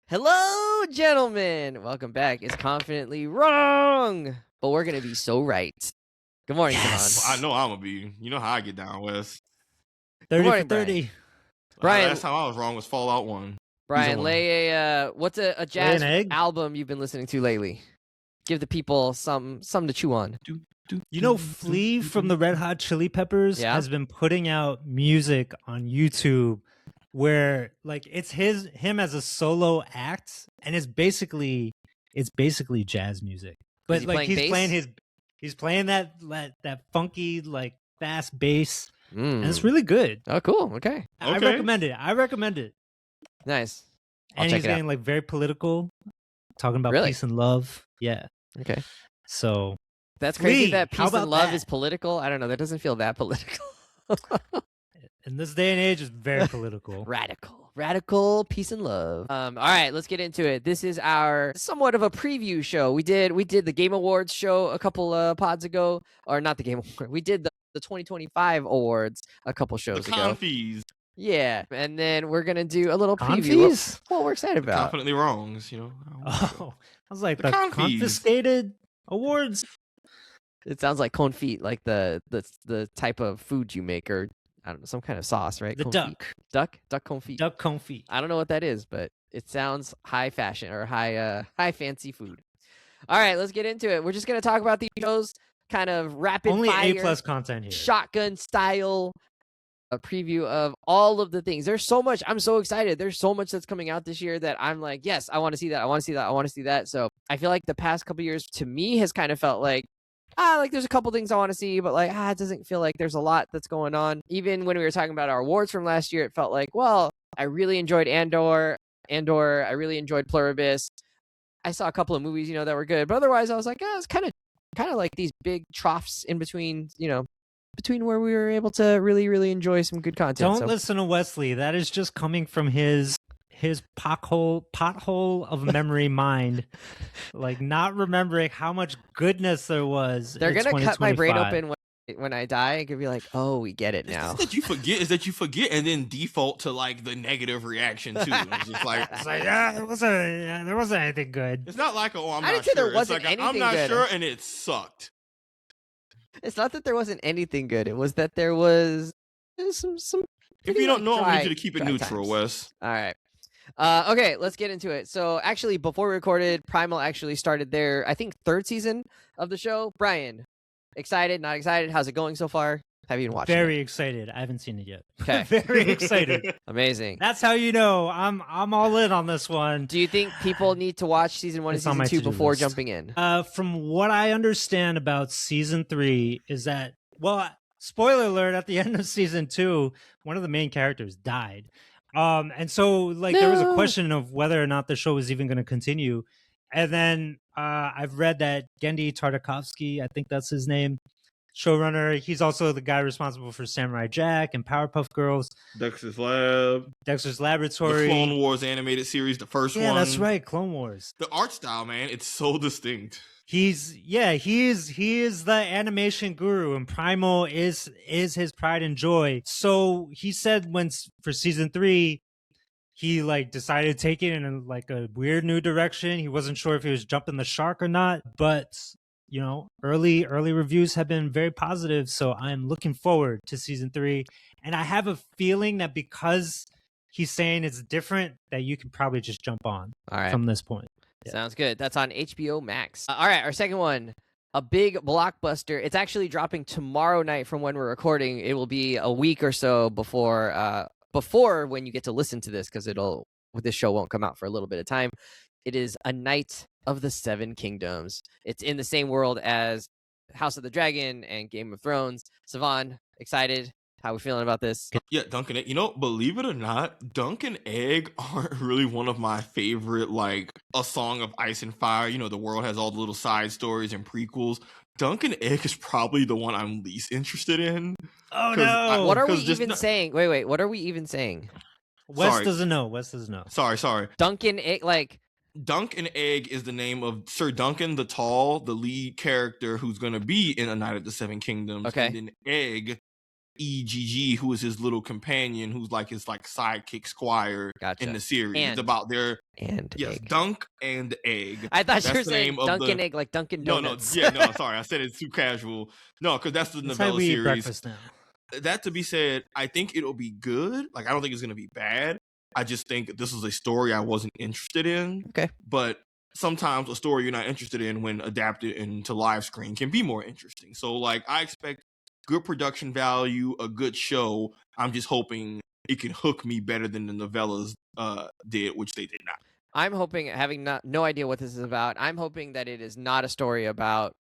Hello, gentlemen. Welcome back. It's confidently wrong, but we're gonna be so right. Good morning, Savon. I know I'm gonna be. You know how I get down, Wes. 30 morning, for 30. Brian. Last time I was wrong was Fallout 1. Brian, lay a what's a jazz egg? album you've been listening to lately? Give the people something to chew on. You know, Flea from the Red Hot Chili Peppers has been putting out music on YouTube where like it's him as a solo act, and it's basically jazz music. But like he's playing that funky like fast bass, and it's really good. Oh, cool. Okay. I recommend it. Nice. And he's getting like very political, talking about peace and love. Yeah. Okay. So that's crazy that peace and love is political. I don't know. That doesn't feel that political. In this day and age, it's very political. Radical peace and love. All right, let's get into it. This is our somewhat of a preview show. We did the Game Awards show a couple pods ago, or not the Game Awards. We did the 2025 awards a couple shows ago. Confies. Yeah, and then we're gonna do a little preview of what we're excited about. Confidently wrongs, you know. Oh, I was like the confiscated awards. It sounds like confit, like the type of food you make, or I don't know, some kind of sauce, right? The confit. Duck confit. Duck confit. I don't know what that is, but it sounds high fashion or high fancy food. All right, let's get into it. We're just gonna talk about these shows, kind of rapid only fire, A+ content here, shotgun style. A preview of all of the things. There's so much. I'm so excited. There's so much that's coming out this year that I'm like, yes, I want to see that. I want to see that. I want to see that. So I feel like the past couple years to me has kind of felt like, like there's a couple things I want to see, but like, it doesn't feel like there's a lot that's going on. Even when we were talking about our awards from last year, it felt like, well, I really enjoyed Andor. I really enjoyed Pluribus. I saw a couple of movies, that were good, but otherwise I was like, it's kind of like these big troughs in between, between where we were able to really, really enjoy some good content. Don't listen to Wesley. That is just coming from his pothole of memory mind, like not remembering how much goodness there was. They're gonna cut my brain open when I die. It could be like, oh, we get it now. Is that you forget and then default to like the negative reaction too. It's just like, there wasn't anything good. It's not like, I'm not sure. There wasn't anything I'm not good. sure, and it sucked. It's not that there wasn't anything good. It was that there was some. If you don't know, I need you to keep it times. neutral, Wes. All right. Okay, let's get into it. So actually, before we recorded, Primal actually started their, I think, 3rd season of the show. Brian, excited, not excited? How's it going so far? Have you been watching? Very excited. I haven't seen it yet. Okay. Very excited. Amazing. That's how you know I'm all in on this one. Do you think people need to watch season 1 and season 2 before jumping in? From what I understand about season 3 is that, well, spoiler alert, at the end of season 2, one of the main characters died. And so like there was a question of whether or not the show was even going to continue. And then I've read that Genndy Tartakovsky, I think that's his name, showrunner, he's also the guy responsible for Samurai Jack and Powerpuff Girls, Dexter's Laboratory, the Clone Wars animated series, the first one. Yeah, that's right, Clone Wars. The art style, man, it's so distinct. He is the animation guru, and Primal is his pride and joy. So he said for season 3, he like decided to take it in like a weird new direction. He wasn't sure if he was jumping the shark or not, but early reviews have been very positive. So I'm looking forward to season 3, and I have a feeling that because he's saying it's different, that you can probably just jump on from this point. Yeah. Sounds good. That's on HBO Max. All right, our second one, a big blockbuster. It's actually dropping tomorrow night from when we're recording. It will be a week or so before when you get to listen to this, because this show won't come out for a little bit of time. It is A Knight of the Seven Kingdoms. It's in the same world as House of the Dragon and Game of Thrones. Savon, excited? How are we feeling about this? Yeah, Dunk and Egg. Believe it or not, Dunk and Egg aren't really one of my favorite, like, A Song of Ice and Fire. The world has all the little side stories and prequels. Dunk and Egg is probably the one I'm least interested in. Oh, no. What are we even saying? Wait. What are we even saying? Wes doesn't know. Sorry. Dunk and Egg, like... Dunk and Egg is the name of Sir Duncan the Tall, the lead character who's going to be in A Knight of the Seven Kingdoms. Okay. And then Egg EGG, who is his little companion, who's like his like sidekick squire in the series. It's about their egg. Dunk and Egg. I thought you were saying Dunk and Egg, like Dunkin' Donuts. No, sorry, I said it's too casual. No, because that's the novella series. Breakfast now. That to be said, I think it'll be good. Like, I don't think it's gonna be bad. I just think this is a story I wasn't interested in. Okay, but sometimes a story you're not interested in, when adapted into live screen, can be more interesting. So, like, I expect good production value, a good show. I'm just hoping it can hook me better than the novellas did, which they did not. I'm hoping, having no idea what this is about, I'm hoping that it is not a story about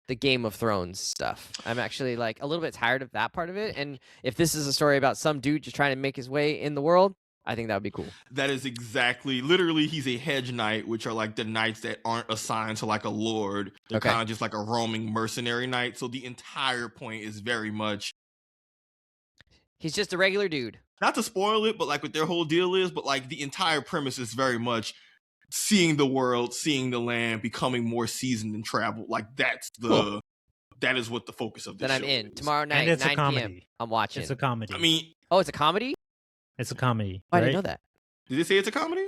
the Game of Thrones stuff. I'm actually like a little bit tired of that part of it. And if this is a story about some dude just trying to make his way in the world, I think that would be cool. That is exactly, literally, he's a hedge knight, which are like the knights that aren't assigned to like a lord. They're kind of just like a roaming mercenary knight. So the entire point is very much, he's just a regular dude. Not to spoil it, but like what their whole deal is, but like the entire premise is very much seeing the world, seeing the land, becoming more seasoned in travel. Like that is what the focus of this show is. Then I'm in. Tomorrow night, and it's 9 a comedy. p.m. I'm watching. It's a comedy. I mean, it's a comedy? It's a comedy. I didn't know that. Did they say it's a comedy?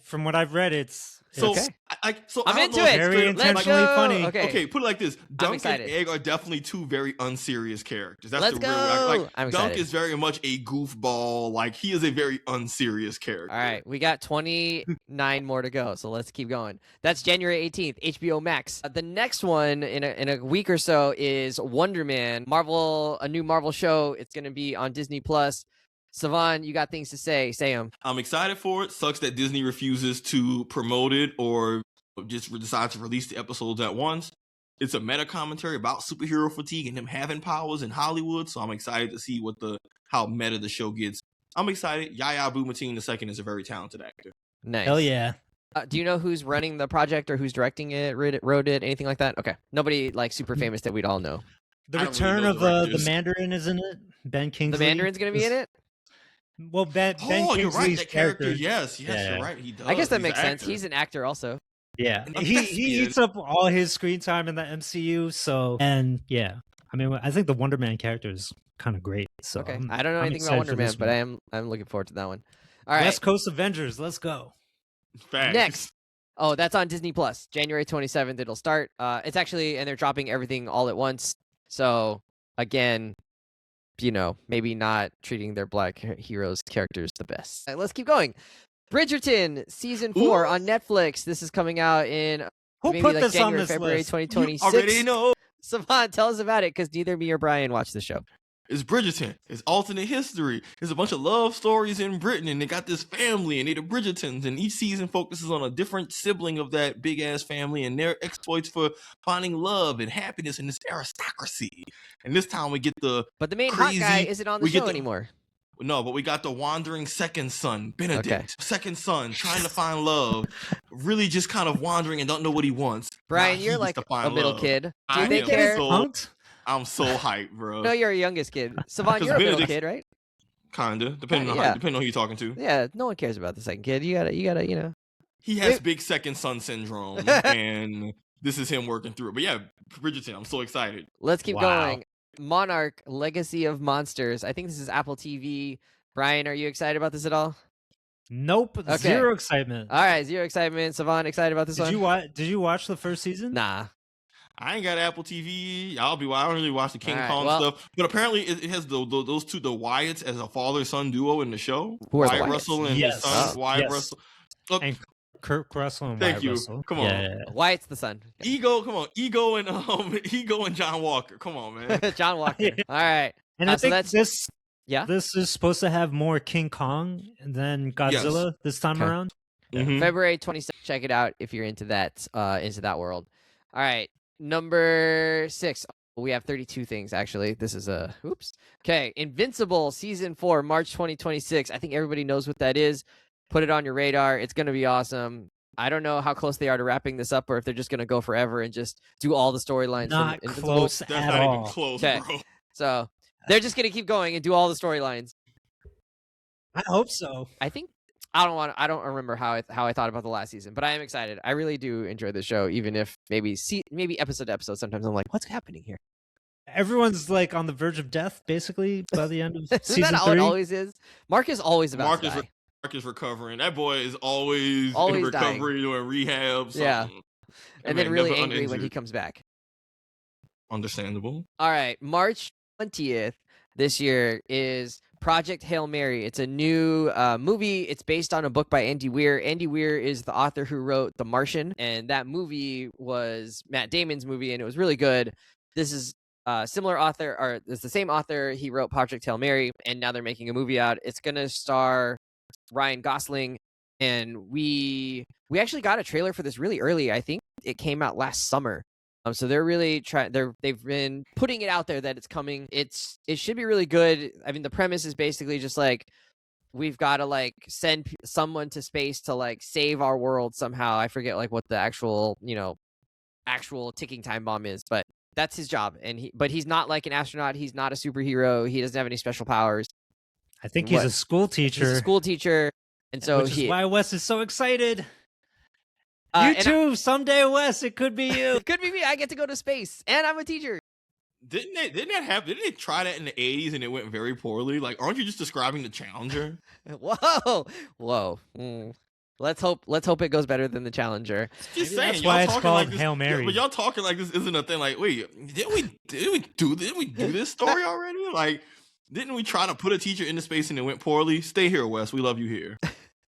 From what I've read, it's okay. I'm into it. Very intentionally funny. Okay, put it like this: Dunk and Egg are definitely two very unserious characters. That's Let's the go. real. Like, I'm Dunk excited. is very much a goofball. Like, he is a very unserious character. All right, we got 29 more to go, so let's keep going. That's January 18th, HBO Max. The next one in a week or so is Wonder Man, a new Marvel show. It's going to be on Disney Plus. Savon, you got things to say. Say them. I'm excited for it. Sucks that Disney refuses to promote it or just decides to release the episodes at once. It's a meta commentary about superhero fatigue and him having powers in Hollywood. So I'm excited to see how meta the show gets. I'm excited. Yahya Abdul-Mateen II is a very talented actor. Nice. Hell yeah. Do you know who's running the project or who's directing it, wrote it, anything like that? Okay. Nobody like super famous that we'd all know. The return of the Mandarin is in it. Ben Kingsley. The Mandarin's going to be in it? Well, Ben Kingsley's you're right. That character, yes, yeah. You're right. He does. I guess that makes sense. He's an actor also. Yeah, he eats up all his screen time in the MCU. So, and yeah, I mean, I think the Wonder Man character is kind of great. So, okay, I don't know anything about Wonder Man, but I'm looking forward to that one. All right, West Coast Avengers, let's go. Facts. Next. Oh, that's on Disney Plus. January 27th, it'll start. It's actually, and they're dropping everything all at once. So again, maybe not treating their black heroes characters the best. All right, let's keep going. Bridgerton season 4 on Netflix. This is coming out in January, February 2026. You already know. Savon, tell us about it, because neither me or Brian watched the show. It's Bridgerton. It's alternate history. There's a bunch of love stories in Britain, and they got this family, and they're the Bridgertons, and each season focuses on a different sibling of that big-ass family and their exploits for finding love and happiness in this aristocracy. And this time we get But the main hot guy isn't on the show anymore. No, but we got the wandering second son, Benedict. Second son, trying to find love. Really just kind of wandering and don't know what he wants. Brian, you're like a middle kid. Do they care? I'm so hyped, bro. No, you're a youngest kid. Savon, you're a middle kid, right? Kinda, depending on who you're talking to. Yeah, no one cares about the second kid. You gotta. He has big second son syndrome, and this is him working through it. But yeah, Bridgerton, I'm so excited. Let's keep going. Monarch: Legacy of Monsters. I think this is Apple TV. Brian, are you excited about this at all? Nope. Okay. Zero excitement. All right, zero excitement. Savon, excited about this one? Did you watch the first season? Nah. I ain't got Apple TV. I don't really watch the King Kong stuff. But apparently it has those two, the Wyatts, as a father-son duo in the show. Who are Wyatt Russell and his son, Wyatt Russell. And Kurt Russell and Thank Wyatt Russell. Come on. Yeah. Wyatt's the son. Ego, come on. Ego and John Walker. Come on, man. John Walker. All right. And I think this is supposed to have more King Kong than Godzilla this time around. Mm-hmm. February 26th. Check it out if you're into that world. All right. Number 6. We have 32 things, actually. This is Okay. Invincible season 4, March 2026. I think everybody knows what that is. Put it on your radar. It's going to be awesome. I don't know how close they are to wrapping this up, or if they're just going to go forever and just do all the storylines. Not close at all. Not even close, bro. So they're just going to keep going and do all the storylines. I hope so. I think I don't remember how I thought about the last season, but I am excited. I really do enjoy the show, even if maybe episode to episode sometimes I'm like, what's happening here? Everyone's like on the verge of death, basically, by the end of Isn't season that how it 3. always is? Mark is always about to die. Mark is recovering. That boy is always in Always recovery, doing rehab. Yeah. Something. And then really angry when he comes back. Understandable. All right, March 20th this year is Project Hail Mary. It's a new movie. It's based on a book by Andy Weir. Andy Weir is the author who wrote The Martian, and that movie was Matt Damon's movie, and it was really good. This is similar author, or it's the same author. He wrote Project Hail Mary, and now they're making a movie out. It's gonna star Ryan Gosling, and we actually got a trailer for this really early. I think it came out last summer. So they're really trying. They've been putting it out there that it's coming. It should be really good. I mean, the premise is basically just like we've got to like send someone to space to like save our world somehow. I forget like what the actual ticking time bomb is, but that's his job. But he's not like an astronaut. He's not a superhero. He doesn't have any special powers. I think he's a school teacher. He's a school teacher, and so which is why Wes is so excited. You and too, someday, Wes. It could be you. It could be me. I get to go to space, and I'm a teacher. Didn't they try that in the 80s and it went very poorly? Like, aren't you just describing the Challenger? Whoa. Let's hope it goes better than the Challenger. Just saying, that's why it's called Hail Mary. But y'all talking like this isn't a thing. Like, wait, didn't we do this story already? Like, didn't we try to put a teacher into space and it went poorly? Stay here, Wes. We love you here.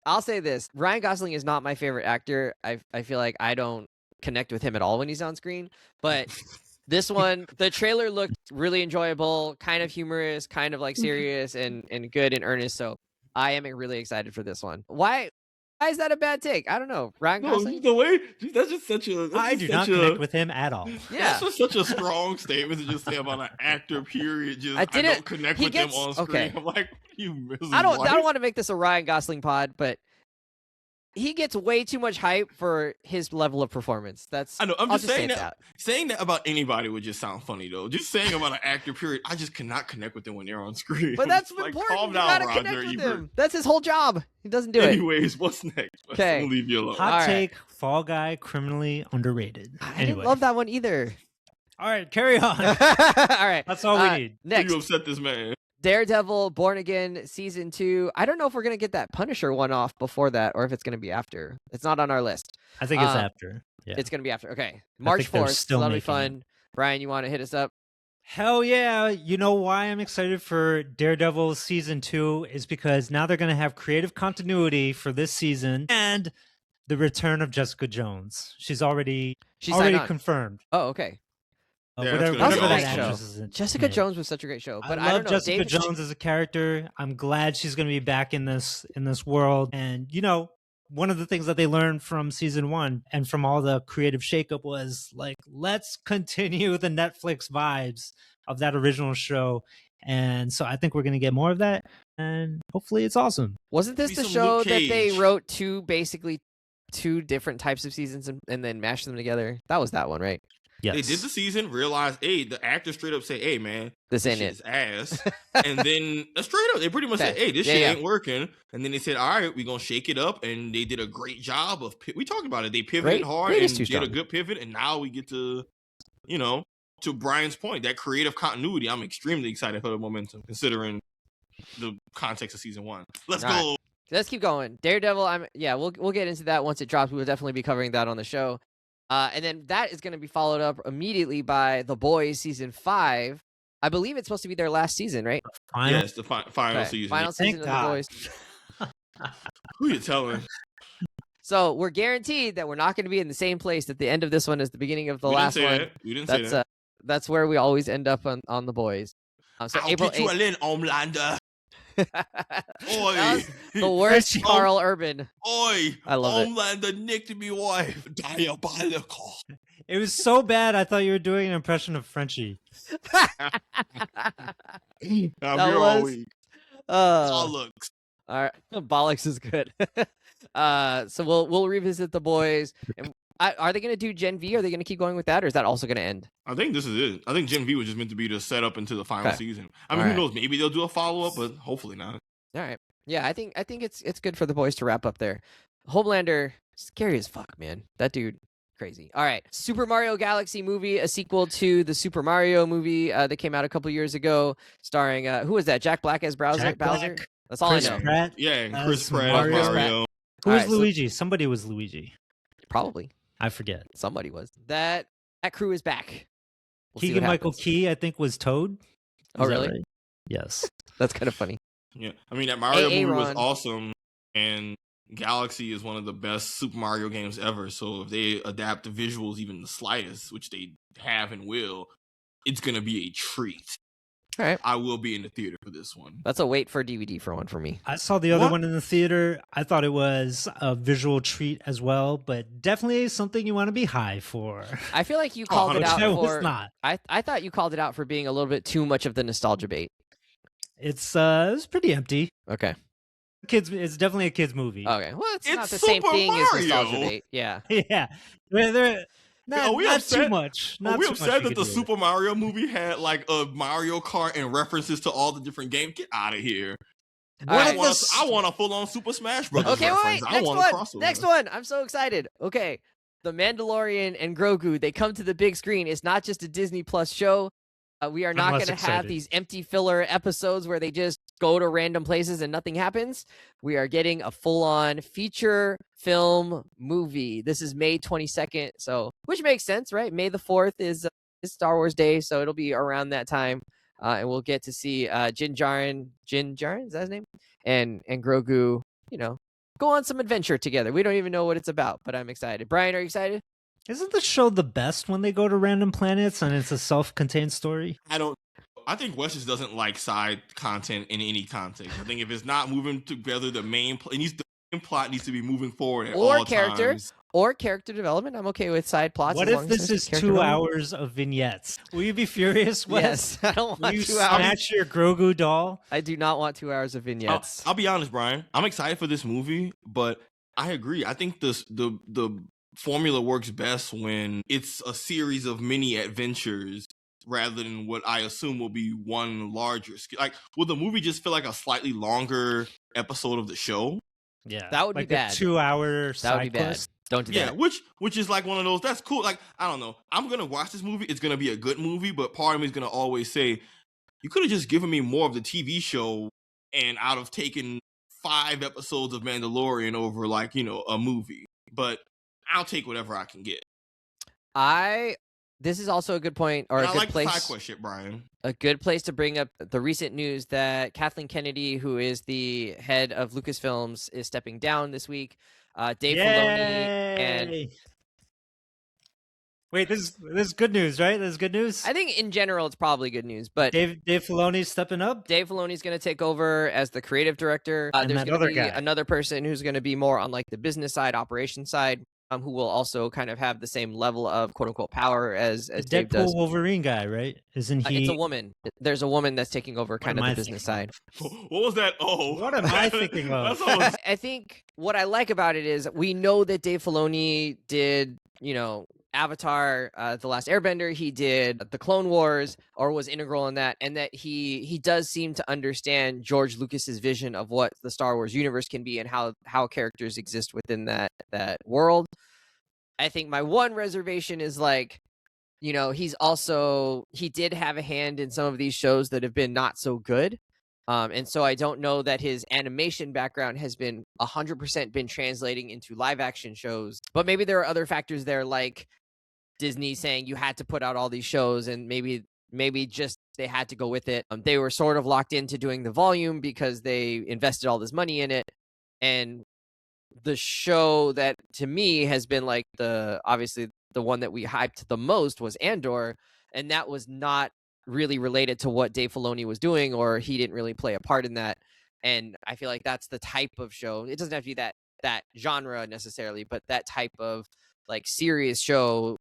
I'll say this: Ryan Gosling is not my favorite actor. I feel like I don't connect with him at all when he's on screen. But this one, the trailer looked really enjoyable, kind of humorous, kind of like serious and good and earnest. So I am really excited for this one. Why is that a bad take? I don't know. Ryan Gosling. The way that's just such a. I do not connect with him at all. Yeah, that's just such a strong statement to just say about an actor. Period. Just I don't connect with them on screen. Okay. I'm like, you miserable. I don't want to make this a Ryan Gosling pod, but he gets way too much hype for his level of performance. I know. I'm just saying that. Saying that about anybody would just sound funny though. Just saying about an actor, period. I just cannot connect with them when they're on screen. But that's like, important. Calm you down, gotta Roger connect with Ebert. him. That's his whole job. He doesn't do it. Anyways, what's next? Okay, I'll leave you alone. Hot take: Fall Guy criminally underrated. I didn't love that one either. All right, carry on. All right, that's all we need. Next, you upset this man. Daredevil Born Again Season 2. I don't know if we're going to get that Punisher one off before that or if it's going to be after. It's not on our list. I think it's after. Yeah. It's going to be after. Okay. March 4th. That'll be fun. Brian, you want to hit us up? Hell yeah. You know why I'm excited for Daredevil Season 2 is because now they're going to have creative continuity for this season and the return of Jessica Jones. She's already confirmed. Oh, okay. Whatever that actress is in. Jessica Jones was such a great show, but I love Jessica Jones as a character. I'm glad she's going to be back in this world. And one of the things that they learned from season 1 and from all the creative shakeup was like, let's continue the Netflix vibes of that original show. And so I think we're going to get more of that, and hopefully it's awesome. Wasn't this the show that they wrote two different types of seasons and then mashed them together? That was that one, right? Yes. They did the season, realized, the actor straight up said, hey, man, this ain't it. Ass. And then straight up, they pretty much said, hey, this shit ain't working. And then they said, all right, we're going to shake it up. And they did a great job of, we talked about it. They pivoted hard and did a good pivot. And now we get to, to Brian's point, that creative continuity. I'm extremely excited for the momentum, considering the context of season 1. Let's go. Let's keep going. Daredevil, we'll get into that once it drops. We will definitely be covering that on the show. And then that is going to be followed up immediately by The Boys Season 5. I believe it's supposed to be their last season, right? Yes, the final season. Final season of The Boys. Who you telling? So we're guaranteed that we're not going to be in the same place at the end of this one as the beginning of the last one. We didn't say that. That's where we always end up on The Boys. So I'll April 8th. You in, Homelander. Oi. The worst Carl Urban. Oi, I love Homelander nicked me wife. Diabolical. It was so bad I thought you were doing an impression of Frenchie. I'm here all week. Bollocks. All right, Bollocks is good. So we'll revisit The Boys. And are they going to do Gen V? Are they going to keep going with that, or is that also going to end? I think this is it. I think Gen V was just meant to be the setup into the final season. I mean, who knows? Maybe they'll do a follow-up, but hopefully not. All right. Yeah, I think it's good for The Boys to wrap up there. Homelander, scary as fuck, man. That dude, crazy. All right, Super Mario Galaxy movie, a sequel to the Super Mario movie that came out a couple years ago, starring who was that? Jack Black as Bowser. Jack Bowser. Black, That's all Chris I know. Pratt Yeah, and Chris as Pratt Mario. as Mario. Who was Alright, so- Luigi? Somebody was Luigi. Probably I forget. somebody was. That crew is back. We'll see what Keegan Michael happens. Key, I think, was Toad. Oh, Is that really? right? Yes. That's kind of funny. Yeah, I mean that Mario Hey, movie was Ron. awesome, and Galaxy is one of the best Super Mario games ever. So if they adapt the visuals even the slightest, which they have and will, it's gonna be a treat. All right, I will be in the theater for this one. that's a wait for DVD for one for me. I saw the other What? one in the theater. I thought it was a visual treat as well, but definitely something you want to be high for. I feel like you called it 100%. out I was for. not. I thought you called it out for being a little bit too much of the nostalgia bait. It's it was pretty empty. Okay. It's definitely a kids movie. Okay. Well, it's not It's the same Super thing as nostalgia Mario. bait. Yeah. Yeah, they're not, Are we not upset? too much. Are Not we too much upset you that could the do. Super Mario movie had like a Mario Kart and references to all the different games? Get out of here! All I right. want a full on Super Smash Brothers Okay, reference. wait. I Next want one. a crossover. Next one. I'm so excited. Okay. The Mandalorian and Grogu, they come to the big screen. It's not just a Disney Plus show. We are not less going to have excited. these empty filler episodes where they just go to random places and nothing happens. We are getting a full-on feature film movie. This is May 22nd, so which makes sense, right? May the 4th is Star Wars Day, so it'll be around that time, and we'll get to see Din Djarin, is that his name? And Grogu, go on some adventure together. We don't even know what it's about, but I'm excited. Brian, are you excited? Isn't the show the best when they go to random planets and it's a self-contained story? I think Wes just doesn't like side content in any context. I think if it's not moving together, the main plot needs to be moving forward at Or all character. times. Or character development. I'm okay with side plots. What as if long as this there's is character 2 development. hours of vignettes? Will you be furious, Wes? Yes, I don't Will want you 2 hours. snatch your Grogu doll? I do not want 2 hours of vignettes. I'll be honest, Brian. I'm excited for this movie, but I agree. I think the formula works best when it's a series of mini adventures rather than what I assume will be one larger. Like, will the movie just feel like a slightly longer episode of the show? Yeah, That would be like bad. A 2-hour that side would be bad. quest. Don't do Yeah, that. which is like one of those. That's cool. Like, I don't know. I'm gonna watch this movie. It's gonna be a good movie, but part of me is gonna always say, you could have just given me more of the TV show, and I'd have taken 5 episodes of Mandalorian over like a movie. But I'll take whatever I can get. This is also a good point, or And a I good like the side place. quest shit, Brian. A good place to bring up the recent news that Kathleen Kennedy, who is the head of Lucasfilms, is stepping down this week. Dave Filoni and Yay! Wait, this is good news, right? This is good news. I think in general it's probably good news, but Dave Filoni's stepping up. Dave Filoni's going to take over as the creative director. And There's that going to other be guy. another person who's going to be more on like the business side, operations side, who will also kind of have the same level of quote unquote power as The Dave Deadpool does. Wolverine guy, right? Isn't he? It's a woman. There's a woman that's taking over kind of am the I business thinking side. What was that? Oh, What am I thinking of? That's almost- I think what I like about it is we know that Dave Filoni did, Avatar, The Last Airbender. He did the Clone Wars, or was integral in that, and that he does seem to understand George Lucas's vision of what the Star Wars universe can be and how characters exist within that world. I think my one reservation is like, he did have a hand in some of these shows that have been not so good. And so I don't know that his animation background has been 100% been translating into live action shows, but maybe there are other factors there, like Disney saying you had to put out all these shows, and maybe just they had to go with it. They were sort of locked into doing the volume because they invested all this money in it. And the show that to me has been like obviously the one that we hyped the most was Andor, and that was not really related to what Dave Filoni was doing, or he didn't really play a part in that. And I feel like that's the type of show. It doesn't have to be that genre necessarily, but that type of like serious show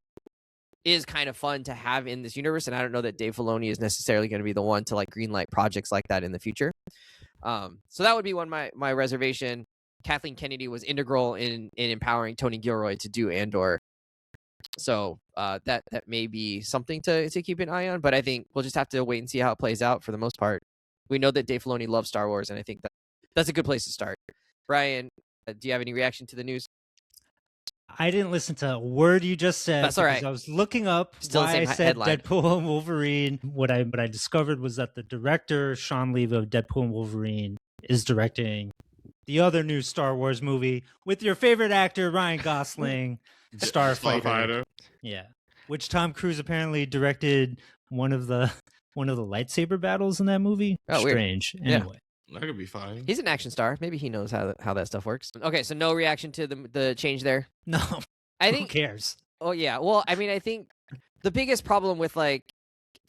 is kind of fun to have in this universe. And I don't know that Dave Filoni is necessarily going to be the one to like greenlight projects like that in the future. So that would be my reservation. Kathleen Kennedy was integral in empowering Tony Gilroy to do Andor. So that may be something to keep an eye on, but I think we'll just have to wait and see how it plays out for the most part. We know that Dave Filoni loves Star Wars, and I think that's a good place to start. Brian, do you have any reaction to the news? I didn't listen to a word you just said. That's all right. I was looking up Still the why same I said headline. Deadpool and Wolverine. What I discovered was that the director, Sean Levy of Deadpool and Wolverine, is directing the other new Star Wars movie with your favorite actor, Ryan Gosling, Starfighter. Yeah. Which Tom Cruise apparently directed one of the lightsaber battles in that movie. Oh, weird. Strange. Yeah. Anyway. That could be fine. He's an action star. Maybe he knows how that stuff works. Okay, so no reaction to the change there. No. I think. Who cares? Oh yeah. Well, I mean, I think the biggest problem with the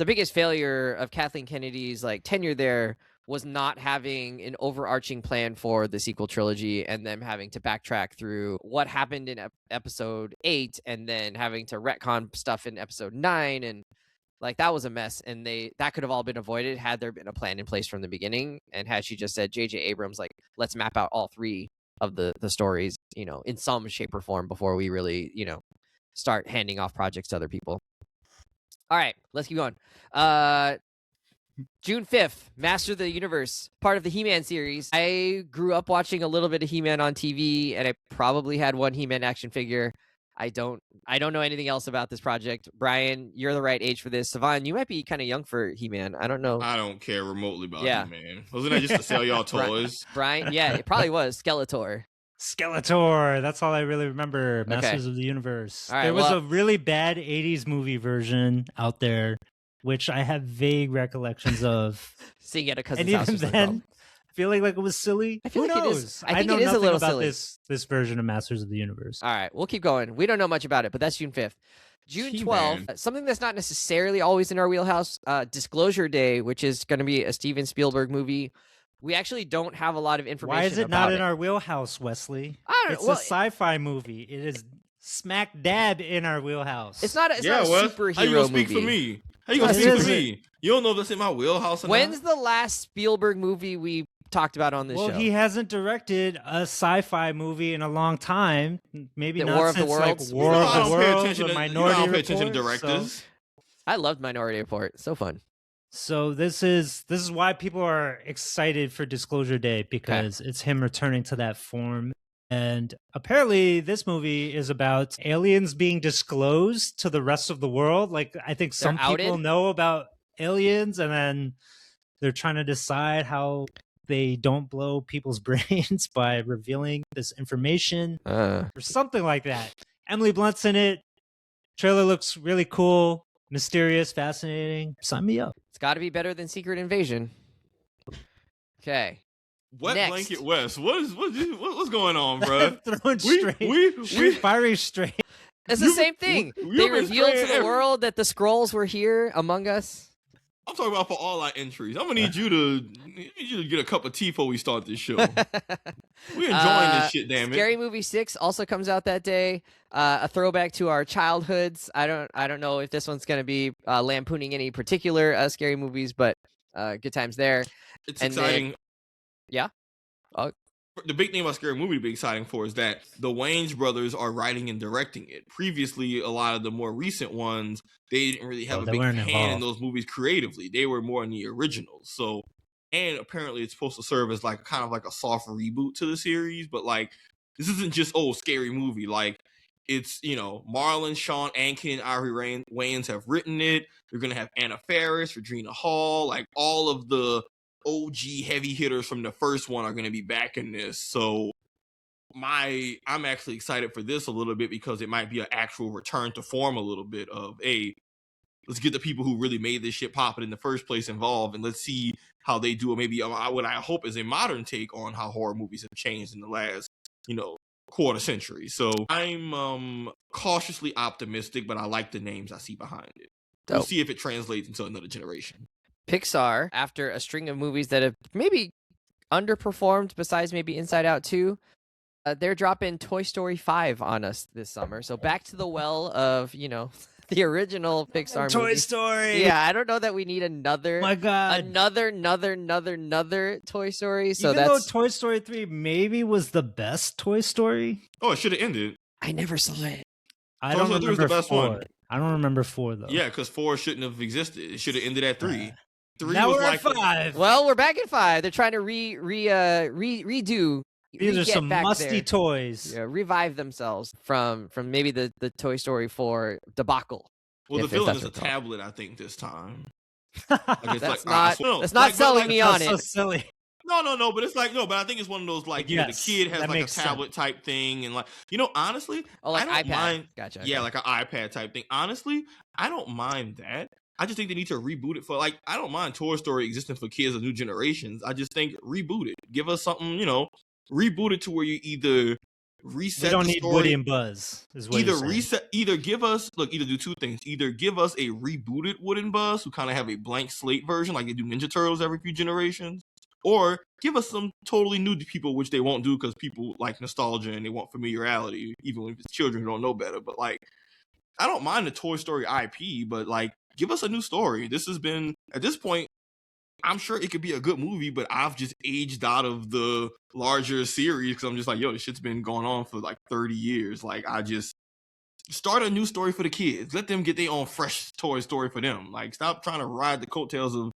biggest failure of Kathleen Kennedy's tenure there was not having an overarching plan for the sequel trilogy and them having to backtrack through what happened in episode 8 and then having to retcon stuff in episode 9 and that was a mess, and that could have all been avoided had there been a plan in place from the beginning, and had she just said J.J. Abrams let's map out all 3 of the stories, in some shape or form before we really, start handing off projects to other people. All right, let's keep going. June 5th, Master of the Universe, part of the He-Man series. I grew up watching a little bit of He-Man on TV, and I probably had one He-Man action figure. I don't know anything else about this project. Brian, you're the right age for this. Savon, you might be kind of young for He-Man. I don't know. I don't care remotely about He-Man. Wasn't that just to sell y'all toys? Brian, yeah, it probably was Skeletor. Skeletor. That's all I really remember. Masters of the Universe. All right, there was a really bad 80s movie version out there, which I have vague recollections of. Seeing it at a cousin's and house. even then, feeling like it was silly. I feel Who like knows? it is. I think know it is a nothing little about silly. This version of Masters of the Universe. All right, we'll keep going. We don't know much about it, but that's June 5th. June 12th, something that's not necessarily always in our wheelhouse, Disclosure Day, which is going to be a Steven Spielberg movie. We actually don't have a lot of information. Why is it about not in our wheelhouse, Wesley? I don't know. It's a sci-fi movie. It is smack dab in our wheelhouse. It's not a superhero how you gonna speak movie. for me? How you gonna speak for me? You don't know if that's in my wheelhouse or When's not? the last Spielberg movie we talked about on this show? Well, he hasn't directed a sci-fi movie in a long time. Maybe The not War of since the Worlds? War I of don't the pay Worlds attention or to, Minority I don't pay attention to Report, directors. I loved Minority Report. So fun. So this is why people are excited for Disclosure Day, because it's him returning to that form. And apparently this movie is about aliens being disclosed to the rest of the world. I think some people know about aliens, and then they're trying to decide how they don't blow people's brains by revealing this information or something like that. Emily Blunt's in it. Trailer looks really cool, mysterious, fascinating. Sign me up. It's got to be better than Secret Invasion. Okay. Wet Next. Blanket West. What's going on, bro? Throwing straight. Firing straight. It's the same thing. They revealed to the world that the Skrulls were here among us. I'm talking about for all our entries. I'm gonna need you to get a cup of tea before we start this show. We're enjoying this shit, damn it. Scary Movie 6 also comes out that day. A throwback to our childhoods. I don't know if this one's gonna be lampooning any particular scary movies, but good times there. It's exciting. Yeah. The big thing about Scary Movie to be exciting for is that the Wayans brothers are writing and directing it. Previously, a lot of the more recent ones, they didn't really have a big hand in those movies creatively. They were more in the originals. So, and apparently it's supposed to serve as kind of a soft reboot to the series. But this isn't just Scary Movie. It's Marlon, Sean, Ankin, and Ivory Wayans have written it. They're gonna have Anna Faris, Regina Hall, all of the OG heavy hitters from the first one are going to be back in this. So I'm actually excited for this a little bit, because it might be an actual return to form a little bit of, let's get the people who really made this shit popping in the first place involved, and let's see how they do it. Maybe what I hope is a modern take on how horror movies have changed in the last, quarter century. So I'm cautiously optimistic, but I like the names I see behind it. We'll see if it translates into another generation. Pixar, after a string of movies that have maybe underperformed, besides maybe Inside Out 2, they're dropping Toy Story 5 on us this summer. So back to the well of, the original Pixar Toy movie. Story. Yeah, I don't know that we need another. My God. Another Toy Story. So Even though Toy Story 3 maybe was the best Toy Story. Oh, it should have ended. I never saw it. I don't remember the best 4. one. I don't remember 4 though. Yeah, because 4 shouldn't have existed. It should have ended at 3. 3 now was we're at 5. Well, we're back at 5. They're trying to redo These are get some back musty their- toys. revive themselves from maybe the Toy Story 4 debacle. Well, the if villain that's is a what it's called. tablet, I think, this time. Like, it's That's like, I not swear- that's not like, but, selling like, me That's on so it. silly. No, but it's like no, but I think it's one of those like you know, the Yes, kid has that like a makes sense. tablet type thing, and like you know, honestly, Oh, like I don't iPad. mind. Gotcha. Yeah, okay. like an iPad type thing. Honestly, I don't mind that. I just think they need to reboot it for like I don't mind Toy Story existing for kids of new generations. I just think reboot it. Give us something, you know, reboot it to where you either reset We don't the need story, Woody and Buzz. Is what either you're saying. reset, either give us either do two things. Either give us a rebooted Wooden Buzz who kind of have a blank slate version, like they do Ninja Turtles every few generations, or give us some totally new people, which they won't do because people like nostalgia and they want familiarity, even when it's children who don't know better. But like, I don't mind the Toy Story IP, but like, give us a new story. This has been at this point. I'm sure it could be a good movie, but I've just aged out of the larger series because I'm just like, yo, this shit's been going on for like 30 years. Like, I just start a new story for the kids. Let them get their own fresh Toy Story for them. Like, stop trying to ride the coattails of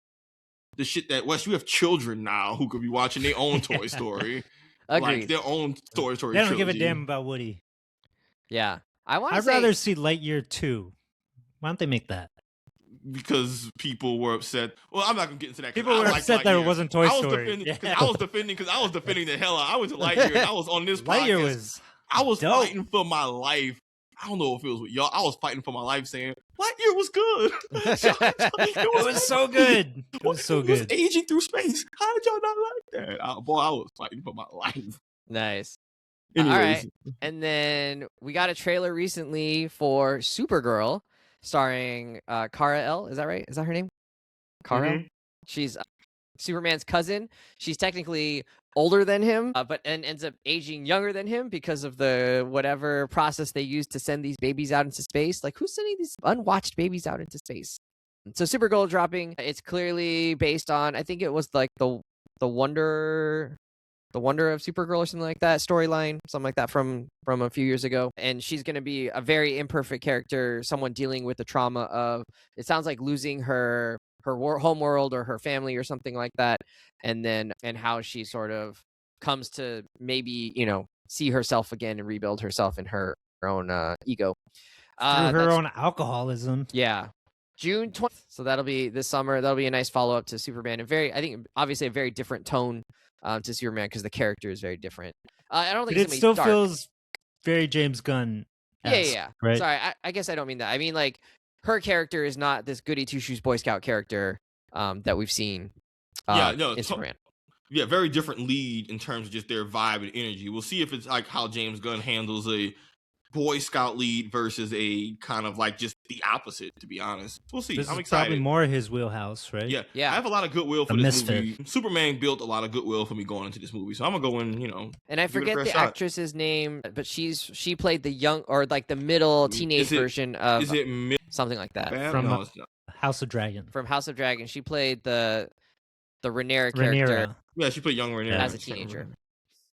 the shit that Wes. You have children now who could be watching their own Toy Story, like Agreed. their own Toy Story. They don't give a trilogy. damn about Woody. Yeah, I want to I'd say rather see Lightyear 2. Why don't they make that? Because people were upset. Well, I'm not gonna get into that. 'cause People I were like upset that it Lightyear. wasn't Toy I was Story. defending because Yeah. I was defending the hell out. I went to Lightyear. And I was on this Lightyear podcast. was I was dope. fighting for my life. I don't know if it was with y'all. I was fighting for my life, saying Lightyear was good. It was so good. It was so It was good. aging through space. How did y'all not like that? Boy, I was fighting for my life. nice. Anyways, All right, and then we got a trailer recently for Supergirl, starring Kara El. Is that right? Is that her name? Kara. Mhm. She's Superman's cousin. She's technically older than him, but ends up aging younger than him because of the whatever process they use to send these babies out into space. Like, who's sending these unwatched babies out into space? So Supergirl dropping. It's clearly based on, I think it was like the Wonder of Supergirl or something like that storyline, something like that from a few years ago. And she's going to be a very imperfect character, someone dealing with the trauma of, it sounds like losing her home world or her family or something like that, and how she sort of comes to maybe, you know, see herself again and rebuild herself in her own ego Through her that's- own alcoholism. yeah, June 20th. So that'll be this summer. That'll be a nice follow up to Superman, and I think obviously a very different tone to Superman because the character is very different. I don't think But it's it gonna be still dark. feels very James Gunn. Yeah. Right? Sorry, I guess I don't mean that. I mean, like, her character is not this goody two shoes Boy Scout character that we've seen. In Superman. Yeah, very different lead in terms of just their vibe and energy. We'll see if it's like how James Gunn handles a Boy Scout lead versus a kind of like just the opposite, to be honest. We'll see. This I'm is excited. probably more his wheelhouse, right? Yeah. I have a lot of goodwill for A this misfit. movie. Superman built a lot of goodwill for me going into this movie. So I'm gonna go in, you know. And I give it a forget fair the shot. actress's name, but she played the young or like the middle teenage version of Is it mid something like that From No, it's not. House of Dragon. from House of Dragon. She played the Rhaenyra character Rhaenyra. Yeah, she played young Rhaenyra. Yeah. as a teenager.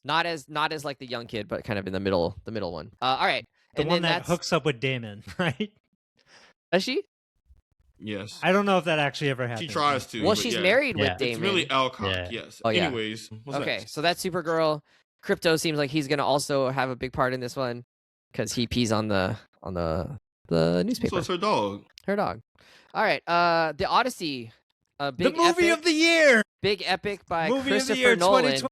Not as like the young kid, but kind of in the middle one. All right. The and one then that that's hooks up with Damon, right? is she? Yes. I don't know if that actually ever happened. She tries to. Well, but she's yeah. married Yeah. with It's Damon. It's really Alcock, Yeah. yes. Oh, yeah. Anyways, what's Okay, next? so that's Supergirl. Crypto seems like he's gonna also have a big part in this one because he pees on the newspaper. So it's her dog. Her dog. All right. The Odyssey. A The big movie epic, of the year. big epic by Movie of the Christopher year Nolan. 2020.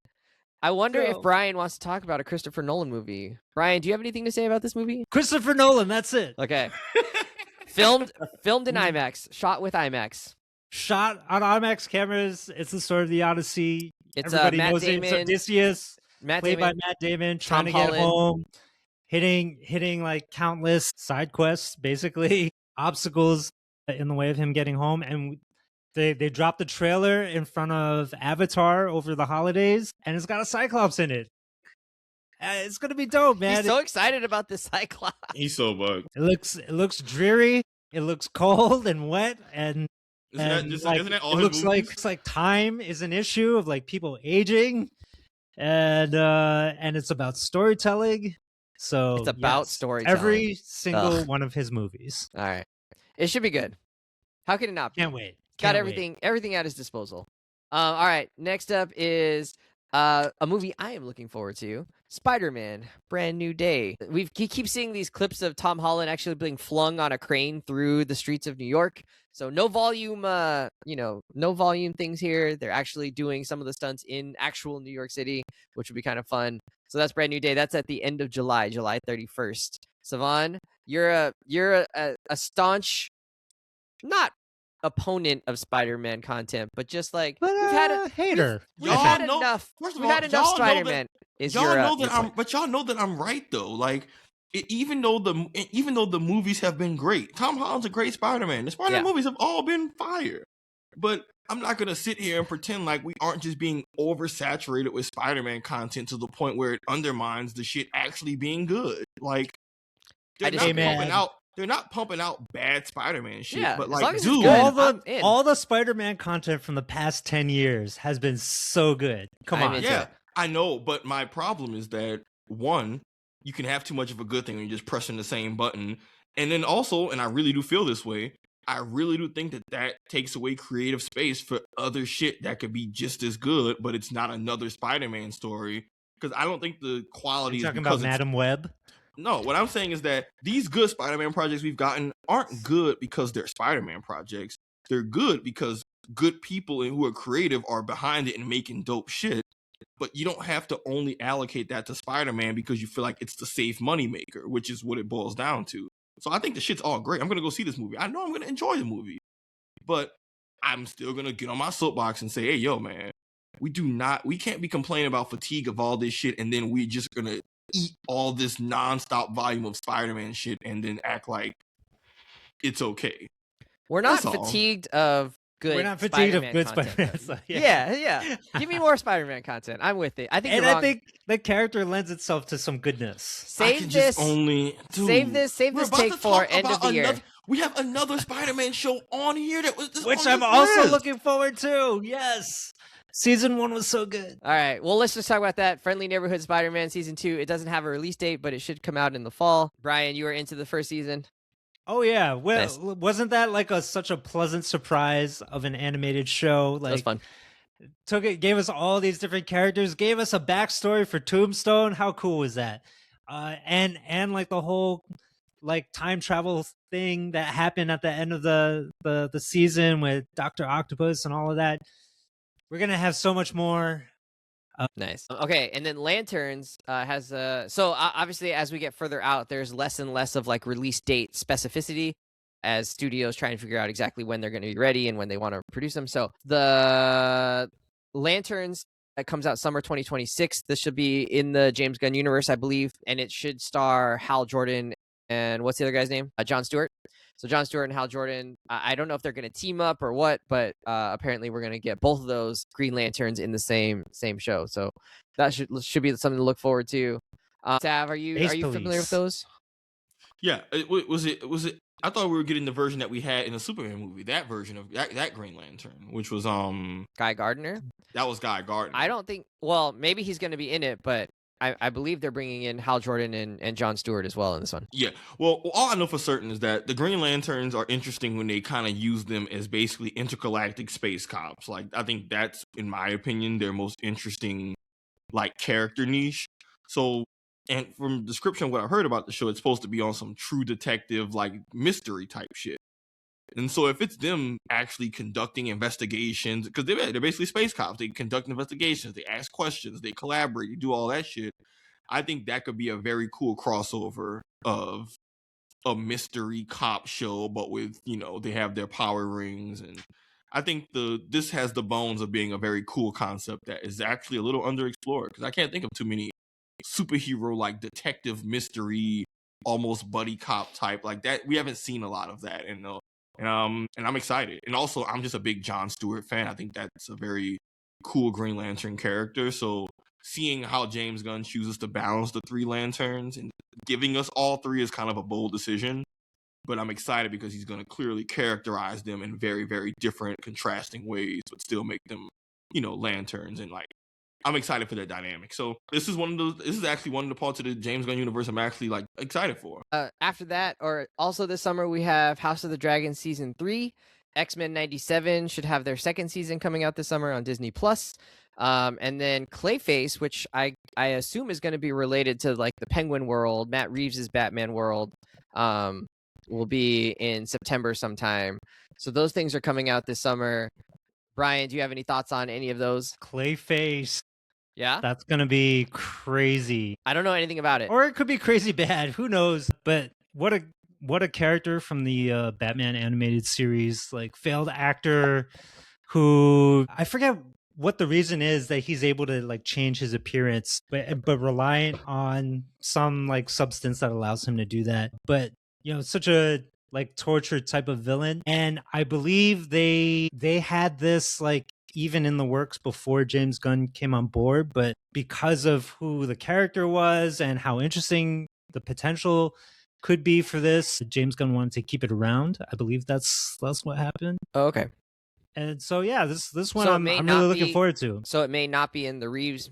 I wonder if Go. Brian wants to talk about a Christopher Nolan movie. Brian, do you have anything to say about this movie? Christopher Nolan. That's it. Okay. filmed in IMAX, shot with IMAX. Shot on IMAX cameras. It's the story of the Odyssey. It's Everybody Matt knows it. It's Damon, Odysseus, Matt played Damon, by Matt Damon, trying Tom to get Holland. home, hitting like countless side quests, basically obstacles in the way of him getting home. And they dropped the trailer in front of Avatar over the holidays, and it's got a Cyclops in it. It's gonna be dope, man. He's so excited about this Cyclops. He's so bugged. It looks dreary. It looks cold and wet, and Isn't that all it his looks movies? like time is an issue of like people aging, and it's about storytelling. So It's about yes, storytelling. Every single Ugh. one of his movies. All right. It should be good. How can it not be? Can't wait. Got Can't wait. everything at his disposal. All right. Next up is A movie I am looking forward to, Spider-Man: Brand New Day. We keep seeing these clips of Tom Holland actually being flung on a crane through the streets of New York. So no volume, no volume things here. They're actually doing some of the stunts in actual New York City, which would be kind of fun. So that's Brand New Day. That's at the end of July, July 31st. Savon, you're a staunch, not opponent of Spider-Man content, but just like But we've had a hater. We've had Y'all know- enough. first of We've all, had enough y'all know that- Spider-Man. Is y'all your, know that your point. but y'all know that I'm right though. Like even though the movies have been great, Tom Holland's a great Spider-Man. The Spider-Man Yeah. movies have all been fire. But I'm not gonna sit here and pretend like we aren't just being oversaturated with Spider-Man content to the point where it undermines the shit actually being good. Like they're not pumping out. They're not pumping out bad Spider-Man shit, Yeah, but as like, long as it's dude, good. all the Spider-Man content from the past 10 years has been so good. Come I'm on. into yeah, it. I know, but my problem is that one, you can have too much of a good thing when you're just pressing the same button, and then also, and I really do feel this way, I really do think that takes away creative space for other shit that could be just as good, but it's not another Spider-Man story. Because I don't think the quality You're is talking because about Madam Web? No, what I'm saying is that these good Spider-Man projects we've gotten aren't good because they're Spider-Man projects. They're good because good people who are creative are behind it and making dope shit. But you don't have to only allocate that to Spider-Man because you feel like it's the safe money maker, which is what it boils down to. So I think the shit's all great. I'm gonna go see this movie. I know I'm gonna enjoy the movie, but I'm still gonna get on my soapbox and say, hey, yo, man, we can't be complaining about fatigue of all this shit, and then we just gonna eat all this nonstop volume of Spider-Man shit and then act like it's okay. We're not That's all. fatigued of good. We're not fatigued of Spider-Man good content, Spider-Man though. stuff, Yeah. Give me more Spider-Man content. I'm with it. I think. And you're I wrong. think the character lends itself to some goodness. Save this. Save this take for end of the year. We have another Spider-Man show on here that was Which on I'm this also list. looking forward to. Yes. Season 1 was so good. All right. Well, let's just talk about that. Friendly Neighborhood Spider-Man Season 2. It doesn't have a release date, but it should come out in the fall. Brian, you were into the first season. Oh yeah. Well, Nice. wasn't that like such a pleasant surprise of an animated show? Like, That was fun. gave us all these different characters, gave us a backstory for Tombstone. How cool was that? And like the whole like time travel thing that happened at the end of the season with Dr. Octopus and all of that. We're gonna have so much more. Nice. Okay, and then Lanterns has so obviously as we get further out, there's less and less of like release date specificity as studios try and figure out exactly when they're going to be ready and when they want to produce them. So the Lanterns that comes out summer 2026. This should be in the James Gunn universe, I believe, and it should star Hal Jordan and what's the other guy's name? John Stewart. So John Stewart and Hal Jordan, I don't know if they're going to team up or what, but apparently we're going to get both of those Green Lanterns in the same show. So that should be something to look forward to. Sav, are you familiar with those? Yeah, was it? I thought we were getting the version that we had in the Superman movie. That version of that Green Lantern, which was Guy Gardner. That was Guy Gardner. I don't think. Well, maybe he's going to be in it, but I believe they're bringing in Hal Jordan and John Stewart as well in this one. Yeah. Well, all I know for certain is that the Green Lanterns are interesting when they kind of use them as basically intergalactic space cops. Like, I think that's, in my opinion, their most interesting, like, character niche. So, and from description of what I heard about the show, it's supposed to be on some true detective, like, mystery type shit. And so if it's them actually conducting investigations, because they're basically space cops, they conduct investigations, they ask questions, they collaborate, they do all that shit. I think that could be a very cool crossover of a mystery cop show, but with, they have their power rings. And I think this has the bones of being a very cool concept that is actually a little underexplored, because I can't think of too many superhero, like, detective mystery, almost buddy cop type like that. We haven't seen a lot of that, and I'm excited. And also, I'm just a big John Stewart fan. I think that's a very cool Green Lantern character. So seeing how James Gunn chooses to balance the three lanterns and giving us all three is kind of a bold decision. But I'm excited because he's going to clearly characterize them in very, very different, contrasting ways, but still make them, lanterns. And like, I'm excited for that dynamic. So this is actually one of the parts of the James Gunn universe I'm actually like excited for. After that, or also this summer, we have House of the Dragon Season 3. X-Men 97 should have their second season coming out this summer on Disney Plus. And then Clayface, which I assume is going to be related to like the Penguin world, Matt Reeves' Batman world, will be in September sometime. So those things are coming out this summer. Brian, do you have any thoughts on any of those? Clayface. Yeah? That's going to be crazy. I don't know anything about it. Or it could be crazy bad. Who knows? But what a character from the Batman animated series, like failed actor who I forget what the reason is that he's able to like change his appearance, but reliant on some like substance that allows him to do that. But you know, such a like tortured type of villain. And I believe they had this like even in the works before James Gunn came on board, but because of who the character was and how interesting the potential could be for this, James Gunn wanted to keep it around. I believe that's what happened. Oh, okay. And so yeah, this one So I'm really looking forward to. So it may not be in the Reeves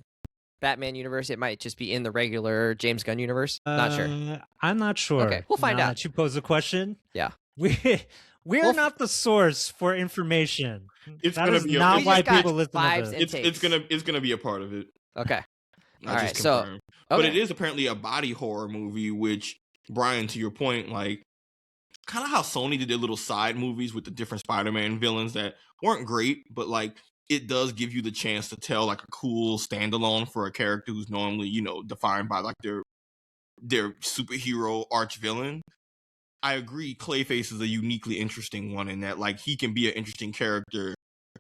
Batman universe. It might just be in the regular James Gunn universe. Not sure. I'm not sure. Okay, we'll find now out. That you pose the question. Yeah. We're not the source for information. It's that gonna is be not We why just got people listen to vibes this. and It's gonna be a part of it. Okay. I All just right, so- confirmed. But Okay. it is apparently a body horror movie, which, Brian, to your point, like kind of how Sony did their little side movies with the different Spider-Man villains that weren't great, but like it does give you the chance to tell like a cool standalone for a character who's normally, you know, defined by like their superhero arch villain. I agree, Clayface is a uniquely interesting one in that like he can be an interesting character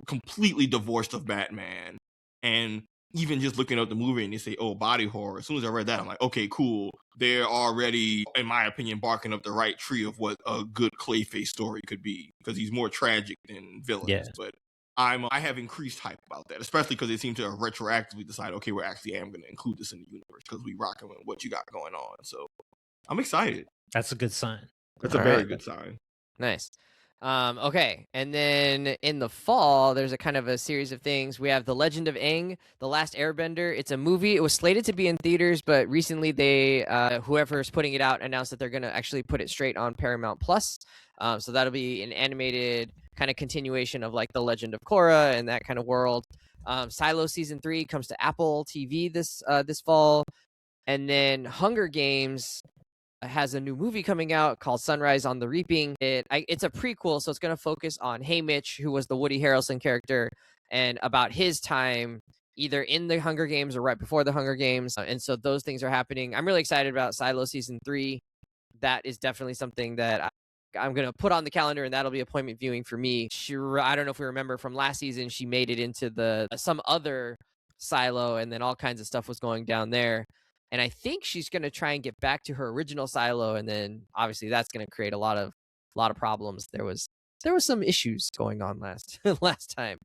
completely divorced of Batman. And even just looking up the movie and they say, oh, body horror. As soon as I read that, I'm like, okay, cool. They're already, in my opinion, barking up the right tree of what a good Clayface story could be, because he's more tragic than villains. Yeah. But I have increased hype about that, especially because they seem to retroactively decide, okay, we're actually going to include this in the universe because we rocking with what you got going on. So I'm excited. That's a good sign. That's a All very right. good sign. Nice. Okay, and then in the fall, there's a kind of a series of things. We have The Legend of Aang, The Last Airbender. It's a movie. It was slated to be in theaters, but recently they, whoever's putting it out, announced that they're going to actually put it straight on Paramount Plus. So that'll be an animated kind of continuation of like The Legend of Korra and that kind of world. Silo Season 3 comes to Apple TV this fall. And then Hunger Games has a new movie coming out called Sunrise on the Reaping. It's a prequel, so it's going to focus on Haymitch, who was the Woody Harrelson character, and about his time either in the Hunger Games or right before the Hunger Games. And so those things are happening. I'm really excited about Silo Season 3. That is definitely something that I'm going to put on the calendar, and that'll be appointment viewing for me. I don't know if we remember from last season, she made it into some other silo, and then all kinds of stuff was going down there. And I think she's going to try and get back to her original silo, and then obviously that's going to create a lot of problems. There was some issues going on last time.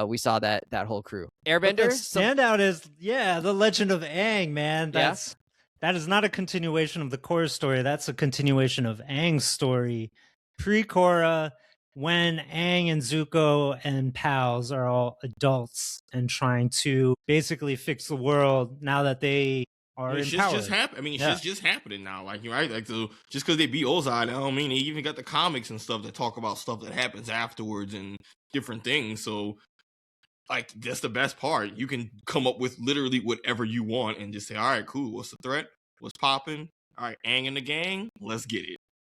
We saw that whole crew. Airbender. The standout is The Legend of Aang, man. That is not a continuation of the Korra story. That's a continuation of Aang's story, pre-Korra, when Aang and Zuko and pals are all adults and trying to basically fix the world now that they are It's empowered. just happening. I mean, shit's just happening now. Like, you're right. Like, so just because they beat Ozai, I don't mean they even got the comics and stuff that talk about stuff that happens afterwards and different things. So, like, that's the best part. You can come up with literally whatever you want and just say, all right, cool. What's the threat? What's popping? All right, Aang and the gang. Let's get it.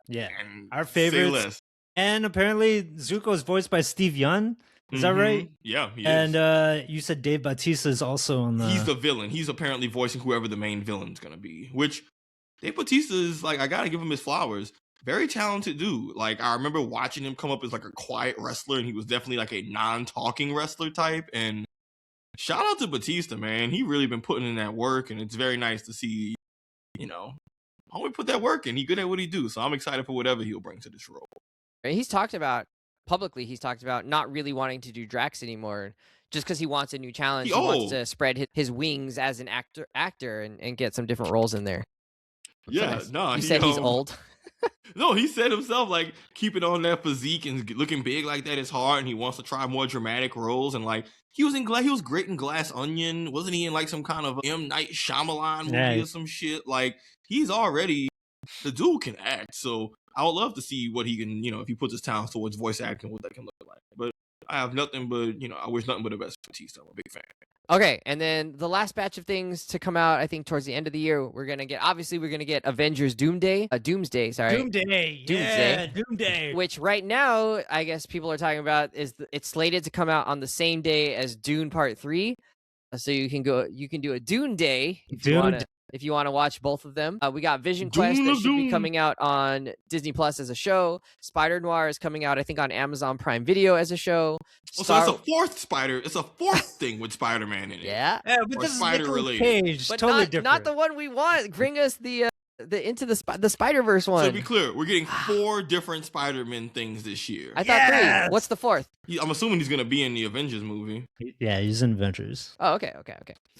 Yeah. And Our say favorites. less. And apparently Zuko is voiced by Steve Yeun. Is that right? Yeah, he is. And you said Dave Bautista is also on the... He's the villain. He's apparently voicing whoever the main villain's going to be, which Dave Bautista is, like, I got to give him his flowers. Very talented dude. Like, I remember watching him come up as, like, a quiet wrestler, and he was definitely, like, a non-talking wrestler type. And shout out to Bautista, man. He really been putting in that work, and it's very nice to see, you know, homie put that work in. He good at what he do, so I'm excited for whatever he'll bring to this role. He's talked about not really wanting to do Drax anymore, just because he wants a new challenge. He wants to spread his wings as an actor and get some different roles in there. That's nice. You said he's old. No, he said himself, like, keeping on that physique and looking big like that is hard, and he wants to try more dramatic roles. And like, he was great in Glass Onion. Wasn't he in like some kind of M. Night Shyamalan movie or some shit? Like, he's already the dude can act. So I would love to see what he can, if he puts his talents towards voice acting, what that can look like. But I have nothing but, I wish nothing but the best for Batista. I'm a big fan. Okay, and then the last batch of things to come out, I think towards the end of the year, we're gonna get Avengers Doomsday, Doomsday, which right now I guess people are talking about it's slated to come out on the same day as Dune Part 3, so you can do a Dune Day if you want to watch both of them. We got Vision Quest that should be coming out on Disney Plus as a show. Spider Noir is coming out, I think, on Amazon Prime Video as a show. So that's a fourth Spider. It's a fourth thing with Spider-Man in it. Yeah, but this is Nicolas Cage, but totally different. Not the one we want. Bring us the Into the Spider-Verse one. So to be clear, we're getting 4 different Spider-Man things this year. I thought 3. What's the 4th? I'm assuming he's gonna be in the Avengers movie. Yeah, he's in Avengers. Oh, okay.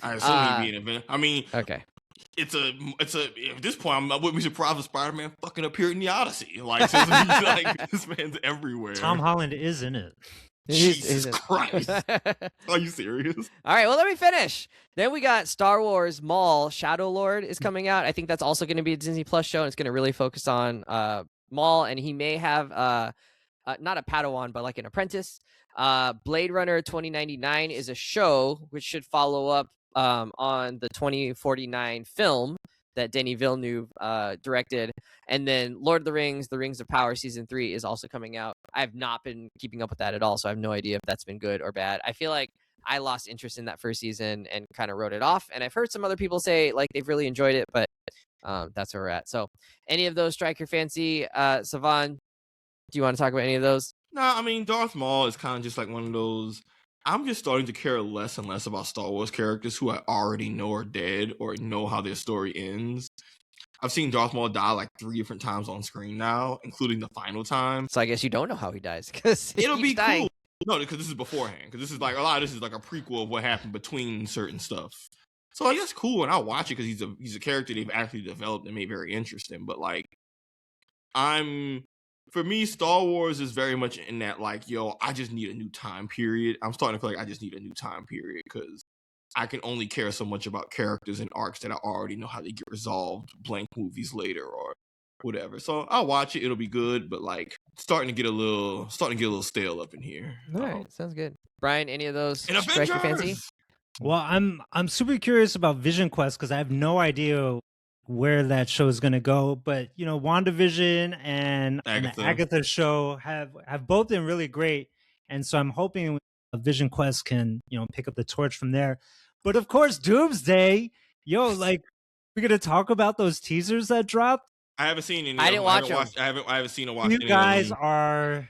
I assume he'd be in Avengers. I mean, okay. It's a at this point I wouldn't be surprised if Spider-Man fucking appeared in the Odyssey. Like, so like this man's everywhere. Tom Holland is in it. Jesus Christ. Are you serious? All right, well, let me finish. Then we got Star Wars Maul Shadow Lord is coming out. I think that's also going to be a Disney Plus show, and it's going to really focus on Maul, and he may have not a Padawan, but like an apprentice. Blade Runner 2099 is a show which should follow up on the 2049 film that Denis Villeneuve directed. And then Lord of the Rings of Power Season 3 is also coming out. I have not been keeping up with that at all, so I have no idea if that's been good or bad. I feel like I lost interest in that first season and kind of wrote it off. And I've heard some other people say like they've really enjoyed it, but that's where we're at. So any of those strike your fancy? Savon, do you want to talk about any of those? No, I mean, Darth Maul is kind of just like one of those. I'm just starting to care less and less about Star Wars characters who I already know are dead or know how their story ends. I've seen Darth Maul die like 3 different times on screen now, including the final time. So I guess you don't know how he dies because it'll be cool. No, because this is beforehand. Because this is like a lot of this is like a prequel of what happened between certain stuff. So like that's cool, and I'll watch it because he's a character they've actually developed and made very interesting. But like, for me, Star Wars is very much in that, like, I just need a new time period. I'm starting to feel like I just need a new time period because I can only care so much about characters and arcs that I already know how they get resolved blank movies later or whatever. So I'll watch it. It'll be good, but like starting to get a little stale up in here. All right, sounds good. Brian, any of those strike your fancy? Well, I'm super curious about Vision Quest because I have no idea where that show is going to go, but WandaVision and the Agatha show have both been really great, and so I'm hoping Vision Quest can pick up the torch from there. But of course, Doomsday, like we're gonna talk about those teasers that dropped. I haven't seen any. I didn't watch them. I haven't seen or watched. You guys are.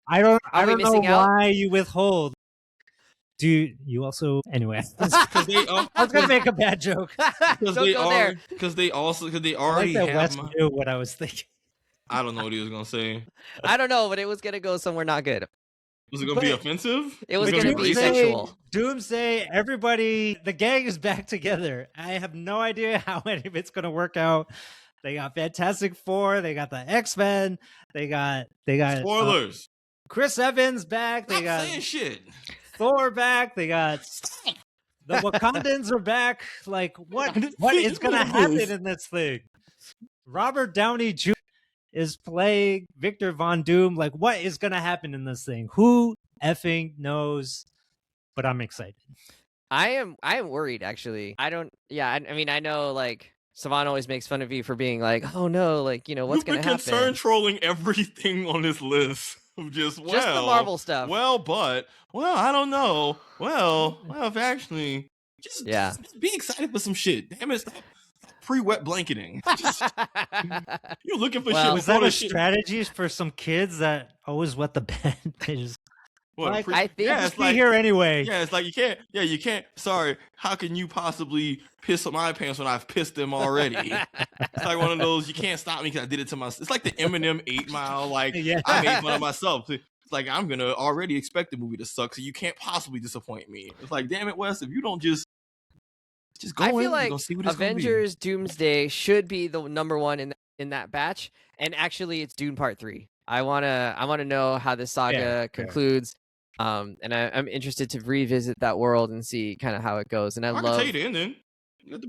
I don't know why you withhold. Do you also anyway? I was gonna make a bad joke. Because they already like have. Wes knew what I was thinking. I don't know what he was gonna say. I don't know, but it was gonna go somewhere not good. Was it gonna be offensive? It was gonna be sexual. Doomsday, everybody, the gang is back together. I have no idea how any of it's gonna work out. They got Fantastic Four. They got the X-Men. They got spoilers. Chris Evans back. They got saying shit. Thor back. They got the Wakandans are back. Like what is gonna happen in this thing? Robert Downey Jr. is playing Victor Von Doom. Like what is gonna happen in this thing? Who effing knows? But I'm excited. I am worried actually. I mean I know like Savon always makes fun of you for being like, oh no, like what's gonna happen. You've been concerned trolling everything on this list. Just the Marvel stuff. I don't know. If actually, just be excited for some shit. Damn it, stop pre-wet blanketing. You're looking for shit. Was that a strategy for some kids that always wet the bed? They just. I think it's like here anyway. Yeah, it's like you can't. Yeah, you can't. Sorry, how can you possibly piss on my pants when I've pissed them already? It's like one of those. You can't stop me because I did it to myself. It's like the Eminem 8 Mile. Like I made fun of myself. It's like I'm gonna already expect the movie to suck, so you can't possibly disappoint me. It's like, damn it, Wes, if you don't just go. I feel like Avengers Doomsday should be the number one in that batch, and actually, it's Dune Part 3. I wanna know how this saga concludes. And I'm interested to revisit that world and see kind of how it goes. And I can love tell you the ending.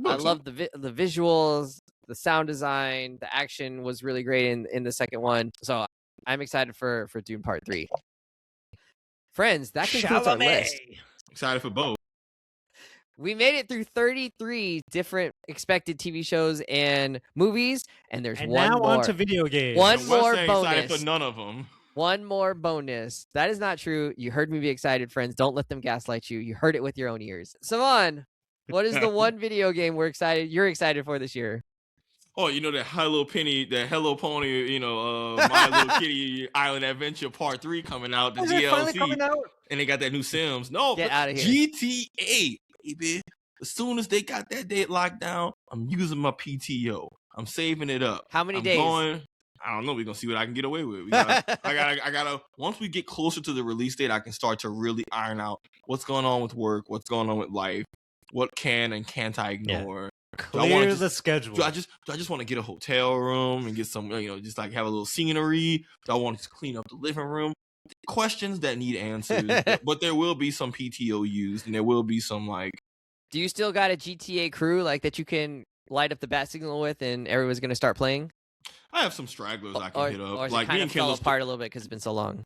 I love the visuals. the sound design, the action was really great in the second one. So I'm excited for Dune Part 3. Friends, that concludes our list. Excited for both. We made it through 33 different expected TV shows and movies, and there's one now more. on to video games. One And more Wesley bonus. excited for none of them. One more bonus. That is not true. You heard me be excited, friends. Don't let them gaslight you. You heard it with your own ears. Savon, what is the one video game you're excited for this year? Oh, you know that Hello Pony, you know, My Little Kitty Island Adventure Part 3 coming out, the Is it finally DLC, coming out? and they got that new Sims. No, Get but out of here. GTA, baby. As soon as they got that date locked down, I'm using my PTO. I'm saving it up. How many I'm days? I don't know. We're gonna see what I can get away with. I gotta. Once we get closer to the release date, I can start to really iron out what's going on with work, what's going on with life, what can and can't I ignore. Clear the schedule. Do I just want to get a hotel room and get some, just like have a little scenery? Do I want to clean up the living room? Questions that need answers, but there will be some PTO used, and there will be some like. Do you still got a GTA crew like that you can light up the bat signal with, and everyone's gonna start playing? I have some stragglers I can hit up. Or Like kind me of and fell Kendall apart a little bit because it's been so long.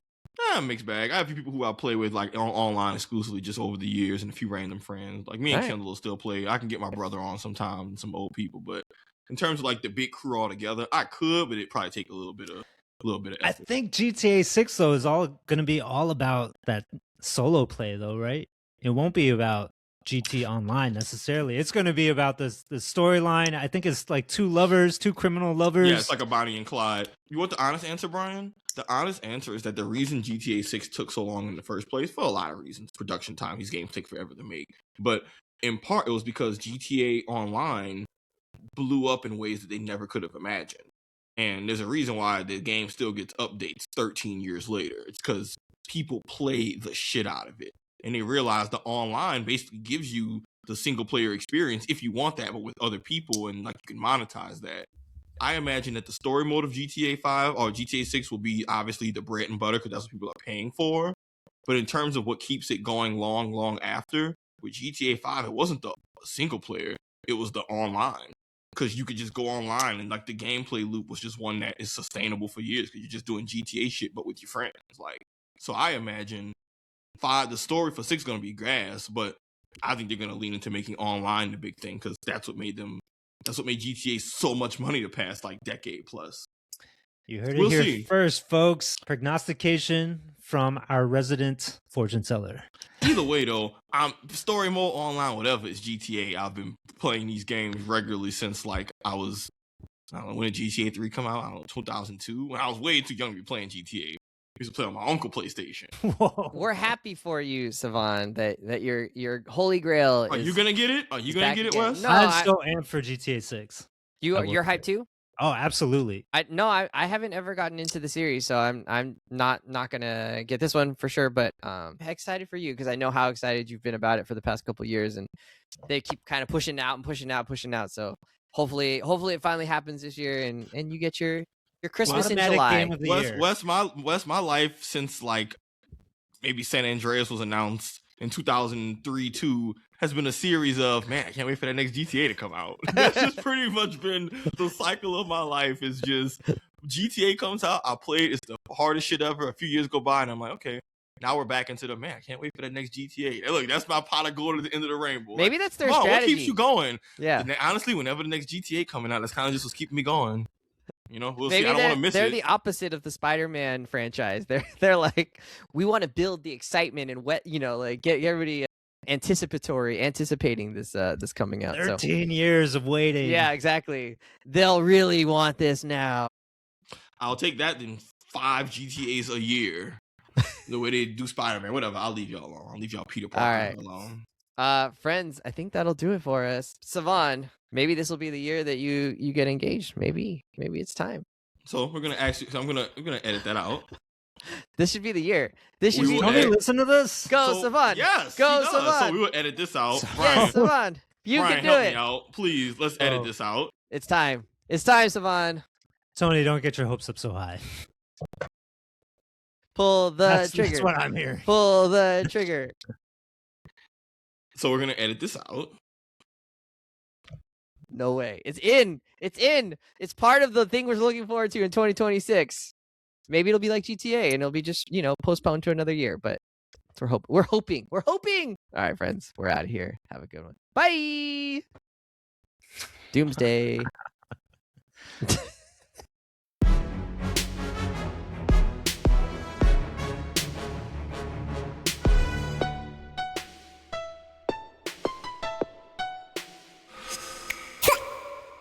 Mixed bag. I have a few people who I play with like online exclusively just over the years, and a few random friends. Like me and Kendall will still play. I can get my brother on sometime and some old people, but in terms of like the big crew all together, I could, but it'd probably take a little bit of effort. I think GTA 6 though is all going to be all about that solo play though, right? It won't be about GT Online necessarily. It's going to be about the storyline. I think it's like two criminal lovers. Yeah, it's like a Bonnie and Clyde. You want the honest answer, Brian? The honest answer is that the reason GTA 6 took so long in the first place, for a lot of reasons, production time, these games take forever to make. But in part, it was because GTA Online blew up in ways that they never could have imagined. And there's a reason why the game still gets updates 13 years later. It's because people play the shit out of it. And they realize the online basically gives you the single player experience if you want that, but with other people, and like you can monetize that. I imagine that the story mode of GTA 5 or GTA 6 will be obviously the bread and butter because that's what people are paying for. But in terms of what keeps it going long after, with GTA 5, it wasn't the single player, it was the online. Because you could just go online and like the gameplay loop was just one that is sustainable for years because you're just doing GTA shit but with your friends. Like, so I imagine the story for 6 is going to be grass, but I think they're going to lean into making online the big thing because that's what made GTA so much money the past like decade plus. You heard it here first, folks. Prognostication from our resident fortune teller. Either way, though, story mode, online, whatever, it's GTA. I've been playing these games regularly since like I don't know, when did GTA 3 come out? I don't know, 2002. When I was way too young to be playing GTA. I used to play on my uncle PlayStation. Whoa. We're happy for you, Savon, that your holy grail. Are you gonna get it? Are you gonna get it, Wes? No, I'm so amped for GTA 6. You're hyped too? Oh, absolutely. I haven't ever gotten into the series, so I'm not gonna get this one for sure. But excited for you because I know how excited you've been about it for the past couple of years, and they keep kind of pushing out. So hopefully it finally happens this year, and you get your Christmas in July. Game of the year. Wes, my life since like maybe San Andreas was announced in 2003 too has been a series of, man, I can't wait for that next GTA to come out. That's just pretty much been the cycle of my life. Is just GTA comes out, I play it, it's the hardest shit ever. A few years go by and I'm like, okay, now we're back into the, man, I can't wait for that next GTA. And look, that's my pot of gold at the end of the rainbow. Maybe that's their strategy. What keeps you going? Yeah. And honestly, whenever the next GTA coming out, that's kind of just what's keeping me going. You know, we'll Maybe see. I don't want to miss it. They're the opposite of the Spider-Man franchise. They're like, we want to build the excitement and like get everybody anticipating this coming out. 13 years of waiting. Yeah, exactly. They'll really want this now. I'll take that in 5 GTAs a year. The way they do Spider-Man, whatever. I'll leave y'all alone. I'll leave y'all Peter Parker alone. Friends, I think that'll do it for us. Savon, maybe this will be the year that you get engaged. Maybe it's time. So we're gonna we're gonna edit that out. This should be the year. This should be. Tony, listen to this. Go, Savon. Yes, go, Savon. So we will edit this out. Yes, Savon. You Brian, can do help it. me out. Please, let's edit this out. It's time. It's time, Savon. Tony, don't get your hopes up so high. Pull the trigger. That's what I'm hearing. Pull the trigger. So we're gonna edit this out. No way. It's in. It's in. It's part of the thing we're looking forward to in 2026. Maybe it'll be like GTA and it'll be just, postponed to another year. But we're hoping. We're hoping. All right, friends. We're out of here. Have a good one. Bye. Doomsday.